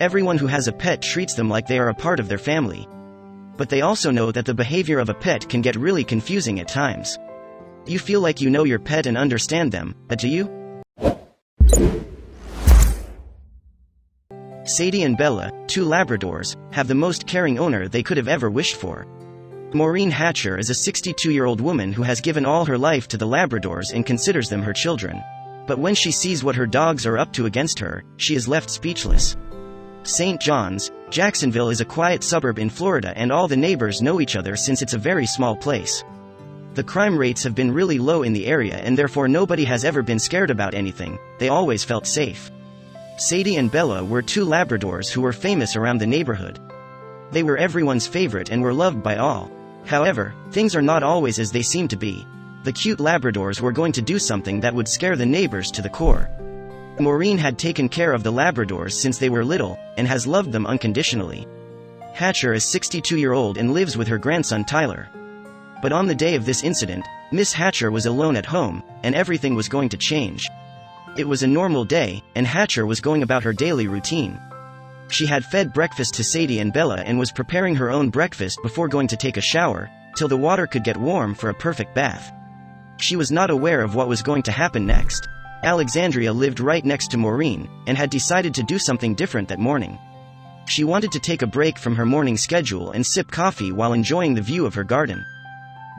Everyone who has a pet treats them like they are a part of their family. But they also know that the behavior of a pet can get really confusing at times. You feel like you know your pet and understand them, but do you? Sadie and Bella, two Labradors, have the most caring owner they could have ever wished for. Maureen Hatcher is a 62-year-old woman who has given all her life to the Labradors and considers them her children. But when she sees what her dogs are up to against her, she is left speechless. St. John's, Jacksonville is a quiet suburb in Florida, and all the neighbors know each other since it's a very small place. The crime rates have been really low in the area, and therefore nobody has ever been scared about anything. They always felt safe. Sadie and Bella were two Labradors who were famous around the neighborhood. They were everyone's favorite and were loved by all. However, things are not always as they seem to be. The cute Labradors were going to do something that would scare the neighbors to the core. Maureen had taken care of the Labradors since they were little, and has loved them unconditionally. Hatcher is 62-year-old and lives with her grandson Tyler. But on the day of this incident, Miss Hatcher was alone at home, and everything was going to change. It was a normal day, and Hatcher was going about her daily routine. She had fed breakfast to Sadie and Bella and was preparing her own breakfast before going to take a shower, till the water could get warm for a perfect bath. She was not aware of what was going to happen next. Alexandria lived right next to Maureen, and had decided to do something different that morning. She wanted to take a break from her morning schedule and sip coffee while enjoying the view of her garden.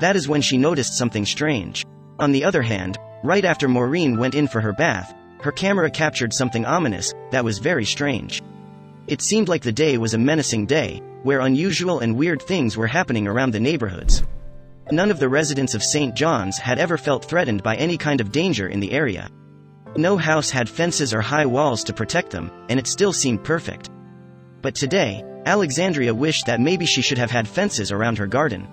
That is when she noticed something strange. On the other hand, right after Maureen went in for her bath, her camera captured something ominous that was very strange. It seemed like the day was a menacing day, where unusual and weird things were happening around the neighborhoods. None of the residents of St. John's had ever felt threatened by any kind of danger in the area. No house had fences or high walls to protect them, and it still seemed perfect. But today, Alexandria wished that maybe she should have had fences around her garden.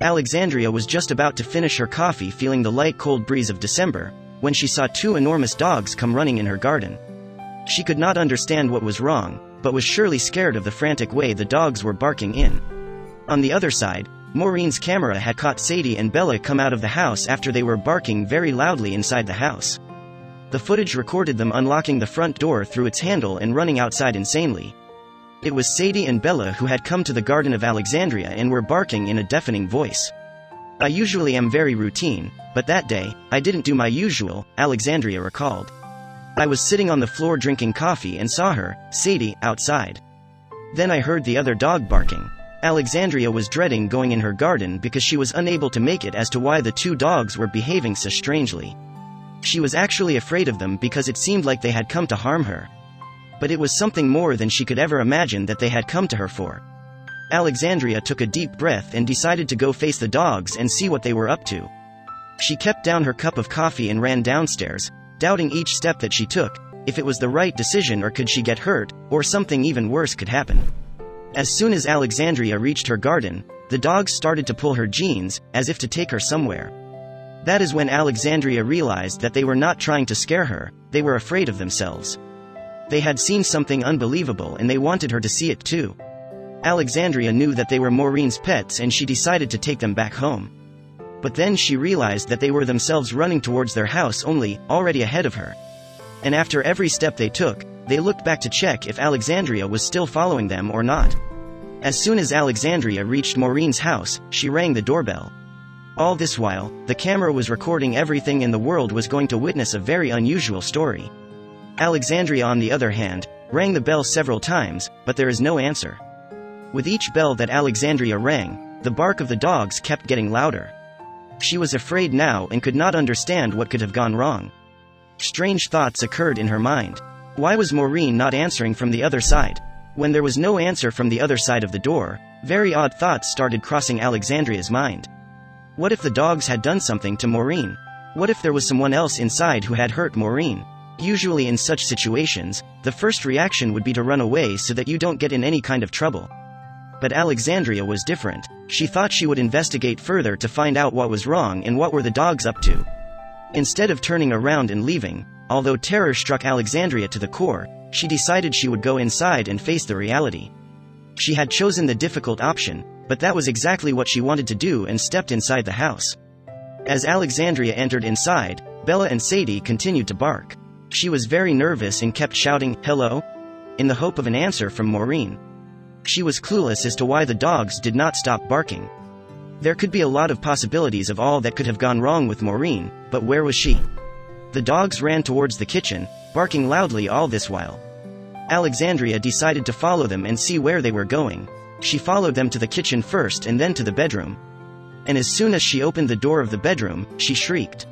Alexandria was just about to finish her coffee, feeling the light cold breeze of December, when she saw two enormous dogs come running in her garden. She could not understand what was wrong, but was surely scared of the frantic way the dogs were barking in. On the other side, Maureen's camera had caught Sadie and Bella come out of the house after they were barking very loudly inside the house. The footage recorded them unlocking the front door through its handle and running outside insanely. It was Sadie and Bella who had come to the garden of Alexandria and were barking in a deafening voice. I usually am very routine, but that day, I didn't do my usual, Alexandria recalled. I was sitting on the floor drinking coffee and saw her, Sadie, outside. Then I heard the other dog barking. Alexandria was dreading going in her garden because she was unable to make it as to why the two dogs were behaving so strangely. She was actually afraid of them because it seemed like they had come to harm her. But it was something more than she could ever imagine that they had come to her for. Alexandria took a deep breath and decided to go face the dogs and see what they were up to. She kept down her cup of coffee and ran downstairs, doubting each step that she took, if it was the right decision or could she get hurt, or something even worse could happen. As soon as Alexandria reached her garden, the dogs started to pull her jeans, as if to take her somewhere. That is when Alexandria realized that they were not trying to scare her, they were afraid of themselves. They had seen something unbelievable and they wanted her to see it too. Alexandria knew that they were Maureen's pets and she decided to take them back home. But then she realized that they were themselves running towards their house already ahead of her. And after every step they took, they looked back to check if Alexandria was still following them or not. As soon as Alexandria reached Maureen's house, she rang the doorbell. All this while, the camera was recording everything and the world was going to witness a very unusual story. Alexandria, on the other hand, rang the bell several times, but there is no answer. With each bell that Alexandria rang, the bark of the dogs kept getting louder. She was afraid now and could not understand what could have gone wrong. Strange thoughts occurred in her mind. Why was Maureen not answering from the other side? When there was no answer from the other side of the door, very odd thoughts started crossing Alexandria's mind. What if the dogs had done something to Maureen? What if there was someone else inside who had hurt Maureen? Usually in such situations, the first reaction would be to run away so that you don't get in any kind of trouble. But Alexandria was different. She thought she would investigate further to find out what was wrong and what were the dogs up to. Instead of turning around and leaving, although terror struck Alexandria to the core, she decided she would go inside and face the reality. She had chosen the difficult option, but that was exactly what she wanted to do and stepped inside the house. As Alexandria entered inside, Bella and Sadie continued to bark. She was very nervous and kept shouting, "Hello? in the hope of an answer from Maureen. She was clueless as to why the dogs did not stop barking. There could be a lot of possibilities of all that could have gone wrong with Maureen, but where was she? The dogs ran towards the kitchen, barking loudly all this while. Alexandria decided to follow them and see where they were going. She followed them to the kitchen first and then to the bedroom. And as soon as she opened the door of the bedroom, she shrieked.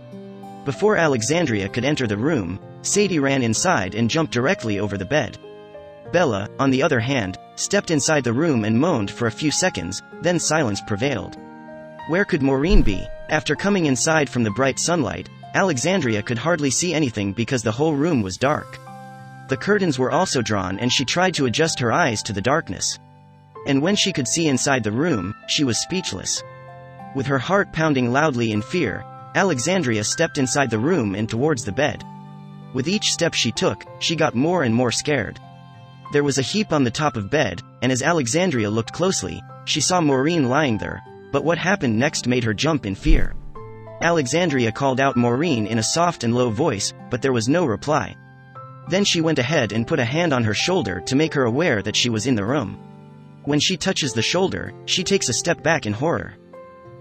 Before Alexandria could enter the room, Sadie ran inside and jumped directly over the bed. Bella, on the other hand, stepped inside the room and moaned for a few seconds, then silence prevailed. Where could Maureen be? After coming inside from the bright sunlight, Alexandria could hardly see anything because the whole room was dark. The curtains were also drawn and she tried to adjust her eyes to the darkness. And when she could see inside the room, she was speechless. With her heart pounding loudly in fear, Alexandria stepped inside the room and towards the bed. With each step she took, she got more and more scared. There was a heap on the top of bed, and as Alexandria looked closely, she saw Maureen lying there, but what happened next made her jump in fear. Alexandria called out Maureen in a soft and low voice, but there was no reply. Then she went ahead and put a hand on her shoulder to make her aware that she was in the room. When she touches the shoulder, she takes a step back in horror.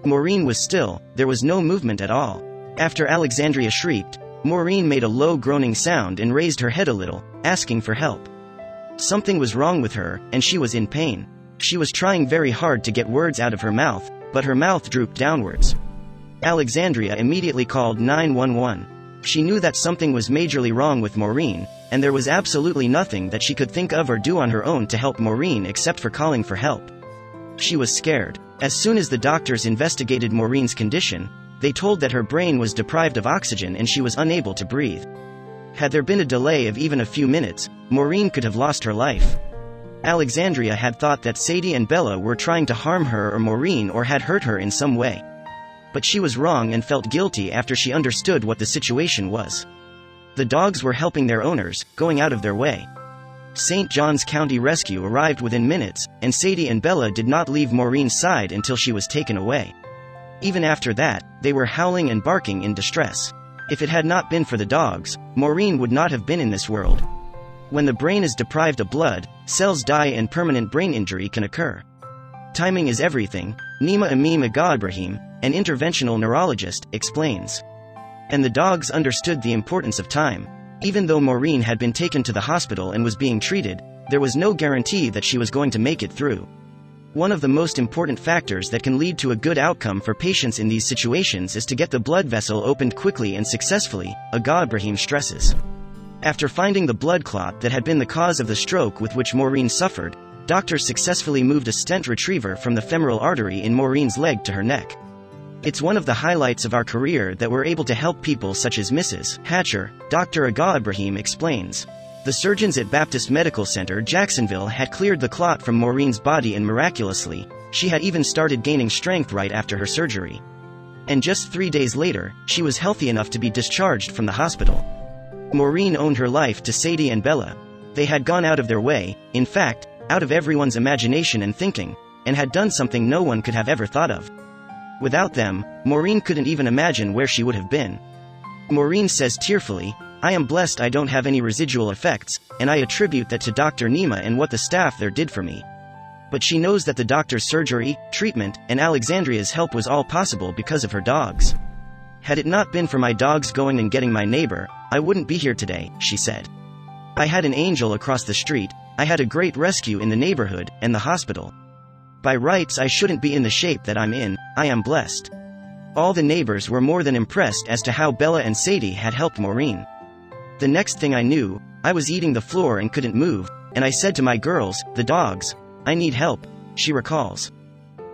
Maureen was still, there was no movement at all. After Alexandria shrieked, Maureen made a low groaning sound and raised her head a little, asking for help. Something was wrong with her, and she was in pain. She was trying very hard to get words out of her mouth, but her mouth drooped downwards. Alexandria immediately called 911. She knew that something was majorly wrong with Maureen, and there was absolutely nothing that she could think of or do on her own to help Maureen except for calling for help. She was scared. As soon as the doctors investigated Maureen's condition, they told that her brain was deprived of oxygen and she was unable to breathe. Had there been a delay of even a few minutes, Maureen could have lost her life. Alexandria had thought that Sadie and Bella were trying to harm her or Maureen or had hurt her in some way. But she was wrong and felt guilty after she understood what the situation was. The dogs were helping their owners, going out of their way. St. Johns County Rescue arrived within minutes, and Sadie and Bella did not leave Maureen's side until she was taken away. Even after that, they were howling and barking in distress. If it had not been for the dogs, Maureen would not have been in this world. When the brain is deprived of blood, cells die and permanent brain injury can occur. Timing is everything, Nima Amim Aga Ibrahim, an interventional neurologist, explains. And the dogs understood the importance of time. Even though Maureen had been taken to the hospital and was being treated, there was no guarantee that she was going to make it through. One of the most important factors that can lead to a good outcome for patients in these situations is to get the blood vessel opened quickly and successfully, Aga Ibrahim stresses. After finding the blood clot that had been the cause of the stroke with which Maureen suffered, doctors successfully moved a stent retriever from the femoral artery in Maureen's leg to her neck. It's one of the highlights of our career that we're able to help people such as Mrs. Hatcher, Dr. Aga Ibrahim explains. The surgeons at Baptist Medical Center Jacksonville had cleared the clot from Maureen's body and miraculously, she had even started gaining strength right after her surgery. And just 3 days later, she was healthy enough to be discharged from the hospital. Maureen owed her life to Sadie and Bella. They had gone out of their way, in fact, out of everyone's imagination and thinking, and had done something no one could have ever thought of. Without them, Maureen couldn't even imagine where she would have been. Maureen says tearfully, "I am blessed I don't have any residual effects, and I attribute that to Dr. Nima and what the staff there did for me." But she knows that the doctor's surgery, treatment, and Alexandria's help was all possible because of her dogs. "Had it not been for my dogs going and getting my neighbor, I wouldn't be here today," she said. "I had an angel across the street, I had a great rescue in the neighborhood, and the hospital. By rights I shouldn't be in the shape that I'm in, I am blessed." All the neighbors were more than impressed as to how Bella and Sadie had helped Maureen. "The next thing I knew, I was eating the floor and couldn't move, and I said to my girls, the dogs, I need help," she recalls.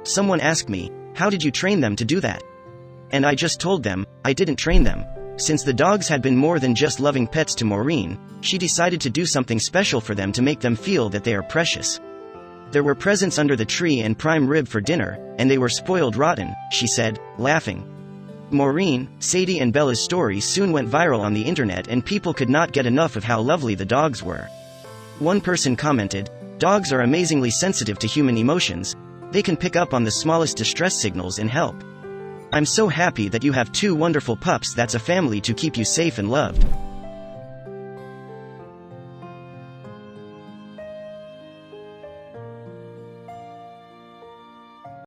"Someone asked me, how did you train them to do that? And I just told them, I didn't train them." Since the dogs had been more than just loving pets to Maureen, she decided to do something special for them to make them feel that they are precious. "There were presents under the tree and prime rib for dinner, and they were spoiled rotten," she said, laughing. Maureen, Sadie and Bella's story soon went viral on the internet and people could not get enough of how lovely the dogs were. One person commented, "Dogs are amazingly sensitive to human emotions. They can pick up on the smallest distress signals and help. I'm so happy that you have 2 wonderful pups. That's a family to keep you safe and loved."